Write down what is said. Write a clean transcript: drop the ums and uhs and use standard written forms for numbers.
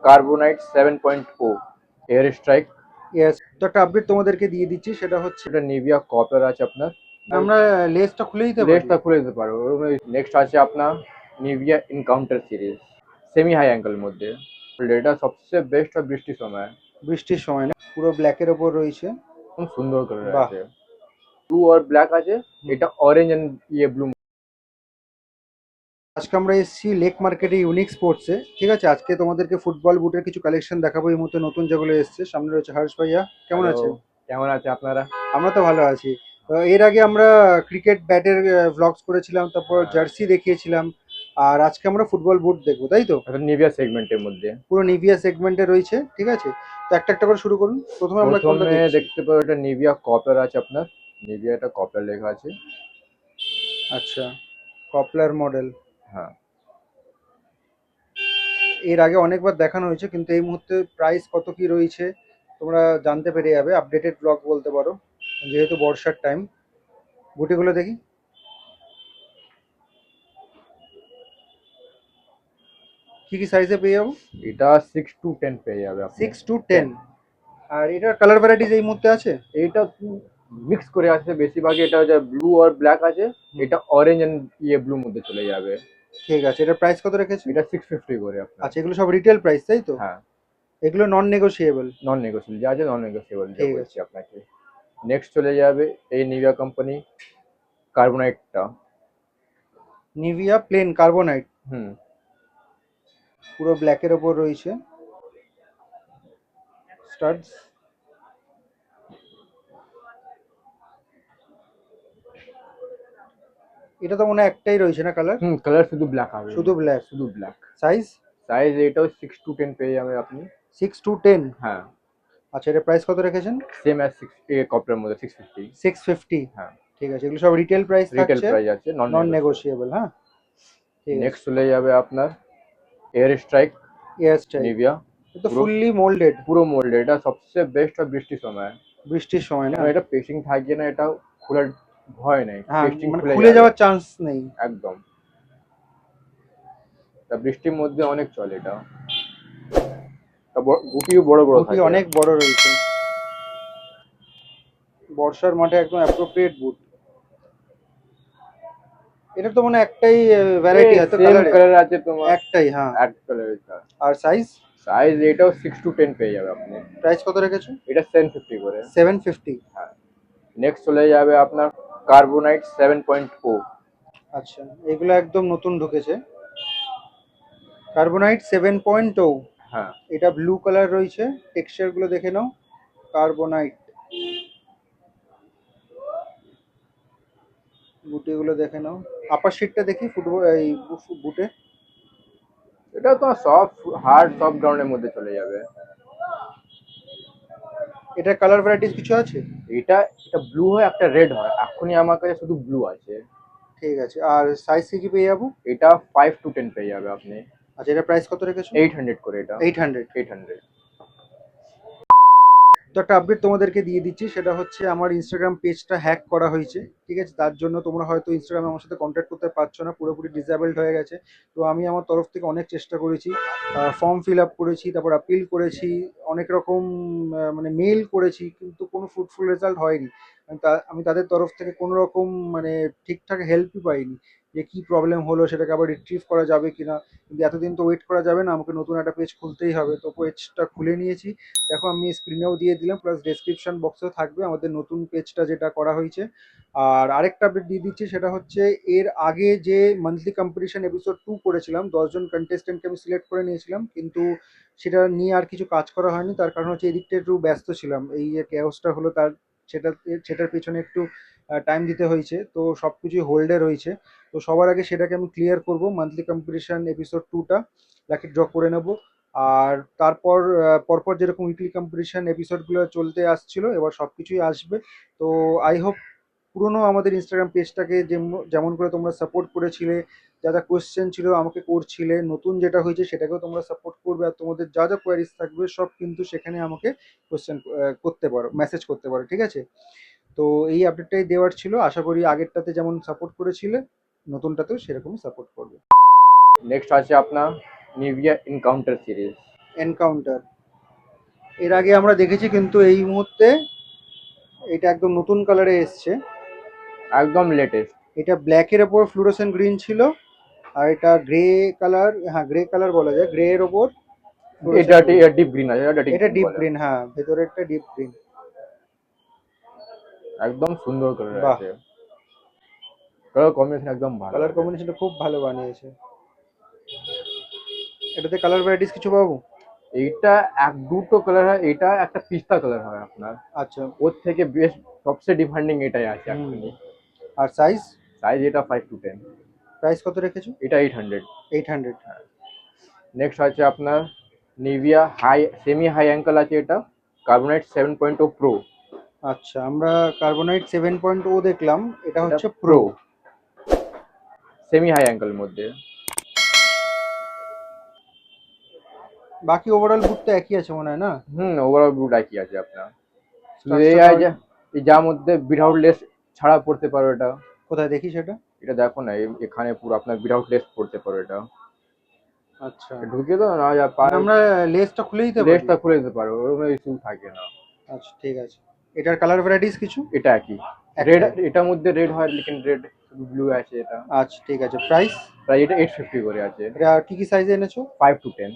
কার্বোনাইট 7.0 air strike. Yes, তো একটা update তোমাদেরকে দিয়ে দিচ্ছি, সেটা হচ্ছে এটা নিভিয়া কপার আছে আপনার। আমরা লেসটা খুলে দিতে পারি। লেসটা খুলে দিতে পারো। নেক্সট আছে আপনার Nivea encounter series, semi high অ্যাঙ্গেলের মধ্যে। এটা সবচেয়ে বেস্ট হয় বৃষ্টির সময়। বৃষ্টির সময় না, পুরো ব্ল্যাকের ওপর রয়েছে। খুব সুন্দর করে বাহ। আছে, ব্লু আর ব্ল্যাক আছে। এটা অরেঞ্জ এন্ড ব্লু। আজকে আমরা এসেছি লেক মার্কেটে ইউনিক স্পোর্টসে, ঠিক আছে। আজকে তোমাদেরকে ফুটবল বুটের কিছু কালেকশন দেখাবো, এই মুহূর্তে নতুন যেগুলো এসছে। সামনে রয়েছে হর্ষ ভাইয়া, কেমন হ্যালো, আছেন? কেমন আছে আপনারা? আমরা তো ভালো আছি। এর আগে আমরা ক্রিকেট ব্যাটের ভ্লগস করেছিলাম, তারপর জার্সি দেখিয়েছিলাম, আর আজকে আমরা ফুটবল বুট দেখবো, তাই তো? এটা নিভিয়া সেগমেন্টের মধ্যে। পুরো নিভিয়া সেগমেন্টে রয়েছে, ঠিক আছে। তো একটা একটা করে শুরু করুন। প্রথমে আমরা কোনটা প্রথমে দেখছি? দেখতে পাবো এটা নিভিয়া কপার আছে আপনার। নিভিয়া এটা কপার লেখা আছে। আচ্ছা, পপুলার মডেল। হ্যাঁ, এর আগে অনেকবার দেখানো হয়েছে, কিন্তু এই মুহূর্তে প্রাইস কত কি রয়েছে তোমরা জানতে পেরে যাবে। আপডেটেড ব্লগ বলতে পারো, যেহেতু বর্ষার টাইম। গুটিগুলো দেখি। কি কি সাইজে পেয়ে যাবো? এটা 6 to 10 পেয়ে যাবে আপনি। 6 to 10। আর এটার কালার ভ্যারাইটিস এই মুহূর্তে আছে? এইটা মিক্স করে আছে বেশিরভাগই। এটা হচ্ছে ব্লু আর ব্ল্যাক আছে। এটা অরেঞ্জ এন্ড ব্লু মধ্যে চলে যাবে। ঠিক আছে, এটার প্রাইস কত রেখেছে? এটা 650 করে আপনার। আচ্ছা, এগুলো সব রিটেল প্রাইস, তাই তো? হ্যাঁ, এগুলো নন নেগোশিয়েবল? নন নেগোসিয়েবল যা আছে, নন নেগোসিয়েবল যা ঠিক বলছি আছে। আপনাকে। নেক্সট চলে যাবে এই নিভিয়া কোম্পানি কার্বোনাইটটা। নিভিয়া প্লেন কার্বোনাইট, হুম, পুরো ব্ল্যাকের ওপর রয়েছে স্টাডস। এটা তো মনে হয় একটাই রয়েছে না কালার? কালার শুধু ব্ল্যাক হবে। শুধু ব্ল্যাক। শুধু ব্ল্যাক। সাইজ? সাইজ এটাও 6 to 10 পেয়ে যাবে আপনি। 6 to 10। হ্যাঁ, আচ্ছা, এটা প্রাইস কত রেখেছেন? সেম অ্যাজ 6 কপের মধ্যে 650। 650। হ্যাঁ, ঠিক আছে, এগুলো সব রিটেল প্রাইস রিটেল থাকছে, প্রাইস আছে, নন নন নেগোসিয়েবল। নেগোশিয়েবল। হ্যাঁ, ঠিক আছে। নেক্সট চলে যাবে আপনার air strike air style, Nivea. এটা পুরো ফুললি মোল্ডেড। পুরো মোল্ড। এটা সবচেয়ে বেস্ট হয় বৃষ্টির সময়। বৃষ্টির সময় না? কারণ এটা পেস্টিং থাকে না, এটা খোলার ভয় নেই। হ্যাঁ, পেস্টিং মানে খুলে খুলে যাবে যাওয়ার চান্স নেই। একদম। তা বৃষ্টির মধ্যে অনেক চলে এটা। তা গুটিও বড় বড় বুটি থাকে। অনেক বড় রয়েছে, বর্ষার মাঠে একদম অ্যাপ্রোপ্রিয়েট বুট। এটা তো মানে একটাই ভ্যারাইটি হয়তো সেম কালারে? কালার আছে তোমার। একটাই, হ্যাঁ। এক কালার। আর সাইজ? সাইজ এটাও 6 to 10 পেয়ে যাবে আপনি। প্রাইস কত রেখেছো? এটা 750 করে। 750। হ্যাঁ, নেক্সট চলে যাবে আপনার কার্বোনাইট 7.0। আচ্ছা, এগুলো একদম নতুন ঢুকেছে, কার্বোনাইট 7.0। হ্যাঁ, এটা ব্লু কালার রয়েছে, টেক্সচার গুলো দেখে নাও। কার্বোনাইট বুটিগুলো দেখে নাও। আপার শিটটা দেখি ফুটবল এই বুটে। এটা তো সব হার্ড সব গ্রাউন্ডের মধ্যে চলে যাবে। এটার কালার ভ্যারাইটিস কিছু আছে? এটা এটা ব্লু হয়, একটা রেড হয়। এখনই আমার কাছে শুধু ব্লু আছে। ঠিক আছে, আর সাইজ কি পেয়ে যাবো? এটা 5 to 10 পেয়ে যাবে আপনি। আচ্ছা, এটা প্রাইস কত রেখেছো? 800 করে এটা। 800। 800। তো একটা আপডেট তোমাদেরকে দিয়ে দিচ্ছি, সেটা হচ্ছে আমার ইনস্টাগ্রাম পেজটা হ্যাক করা হয়েছে, ঠিক আছে। তার জন্য তোমরা হয়তো ইনস্টাগ্রামে আমার সাথে কন্ট্যাক্ট করতে পারছো না, পুরোপুরি ডিসেবলড হয়ে গেছে। তো আমি আমার তরফ থেকে অনেক চেষ্টা করেছি, ফর্ম ফিল আপ করেছি, তারপর আপিল করেছি, অনেক রকম মানে মেল করেছি, কিন্তু কোনো ফ্রুটফুল রেজাল্ট হয়নি। আমি তাদের তরফ থেকে কোনো রকম মানে ঠিকঠাক হেল্পই পাইনি, যে কি প্রবলেম হলো সেটাকে আবার রিট্রিভ করা যাবে কিনা। কিন্তু এতদিন তো ওয়েট করা যাবে না, আমাকে নতুন একটা পেজ খুলতেই হবে। তো পেজটা খুলে নিয়েছি, দেখো আমি স্ক্রিনেও দিয়ে দিলাম, প্লাস ডেসক্রিপশন বক্সেও থাকবে আমাদের নতুন পেজটা যেটা করা হয়েছে। আর আরেকটা আপডেট দিয়ে দিচ্ছি, সেটা হচ্ছে এর আগে যে মান্থলি কম্পিটিশন এপিসোড 2 করেছিলাম, 10জন কন্টেস্টেন্টকে আমি সিলেক্ট করে নিয়েছিলাম, কিন্তু সেটা নিয়ে আর কিছু কাজ করা হয়নি। তার কারণ হচ্ছে এদিকটা একটু ব্যস্ত ছিলাম, এই যে কেওসটা হলো তার সেটার পেছনে একটু টাইম দিতে হয়েছে, তো সব কিছুই হোল্ডে রয়েছে। তো সবার আগে সেটাকে আমি ক্লিয়ার করব, মান্থলি কম্পিটিশন এপিসোড 2টা লাকি ড্র করে নেব। আর তারপর পরপর যেরকম উইকলি কম্পিটিশন এপিসোডগুলো চলতে আসছিল, এবার সব কিছুই আসবে। তো আই হোপ পুরনো আমাদের ইনস্টাগ্রাম পেজটাকে যেমন করে তোমরা সাপোর্ট করেছিলে, যা যা কোয়েশ্চেন ছিল আমাকে করছিলে, নতুন যেটা হয়েছে সেটাকেও তোমরা সাপোর্ট করবে। আর তোমাদের যা যা কোয়ারিজ থাকবে সব কিন্তু সেখানে আমাকে কোয়েশ্চেন করতে পারো, মেসেজ করতে পারো, ঠিক আছে। তো এই আপডেটটাই দেওয়ার ছিল, আশা করি আগেরটাতে যেমন সাপোর্ট করেছিলে নতুনটাতেও সেরকমই সাপোর্ট করবে। নেক্সট আছে আপনার নিভিয়া এনকাউন্টার সিরিজ। এনকাউন্টার। এর আগে আমরা দেখেছি, কিন্তু এই মুহূর্তে এটা একদম নতুন কালারে এসছে। একদম লেটেস্ট। এটা ব্ল্যাকের ওপর ফ্লুরোসেন্ট গ্রিন ছিল, আর এটা গ্রে কালার, হ্যাঁ গ্রে কালার বলা যায়, গ্রে এর ওপর এটা fluorescent green। ডিপ গ্রিন আছে, এটা এটা ডিপ বলে। গ্রিন, হ্যাঁ ভেতরে একটা ডিপ গ্রিন। একদম সুন্দর কালার বাহ, আছে, কালার কম্বিনেশন একদম ভালো কালার আছে। কম্বিনেশনটা খুব ভালো বানিয়েছে। এটাতে কালার ভ্যারাইটিস কিছু পাবো? এইটা এক দুটো কালার হয়, এটা একটা পিস্তা কালার হয় আপনার। আচ্ছা। ওর থেকে বেস্ট সবচেয়ে ডিমান্ডিং এটাই আছে হুম। অ্যাকচুয়ালি। আর সাইজ? সাইজ এটা 5 to 10। প্রাইস কত রেখেছো? এটা 800। 800। নেক্সট আছে আপনার Nivia high semi high ankle আছে, এটা কার্বোনাইট 7.0 প্রো। আচ্ছা, আমরা কার্বোনাইট 7.0 দেখলাম, এটা হচ্ছে pro. Pro semi high ankle মধ্যে। বাকি ওভারঅল বুট তো একই আছে মনে হয় না? ওভারঅল ব্লু কি আছে আপনার। শুধু এই Structure আছে যে এই যার মধ্যে উইদাউট লেস ছাড়া পড়তে পারো এটা। কোথায় দেখি সেটা? এটা দেখো না, এখানে পুরো আপনার উইদাউট লেস পড়তে পারো এটা। আচ্ছা, ঢুকে দাও না, যা মানে আমরা লেসটা খুলে দিতে পারি? লেসটা খুলে দিতে পারো, ওরকম ইস্যু থাকে না। আচ্ছা ঠিক আছে। এটার কালার ভ্যারাইটিস কিছু? এটা একই রেড, এটার মধ্যে রেড হয় লেকিন রেড ব্লু আছে এটা। আচ্ছা ঠিক আছে। প্রাইস? প্রায় এটা 850 করে আছে। এটা কি কি সাইজে এনেছো? 5 to 10।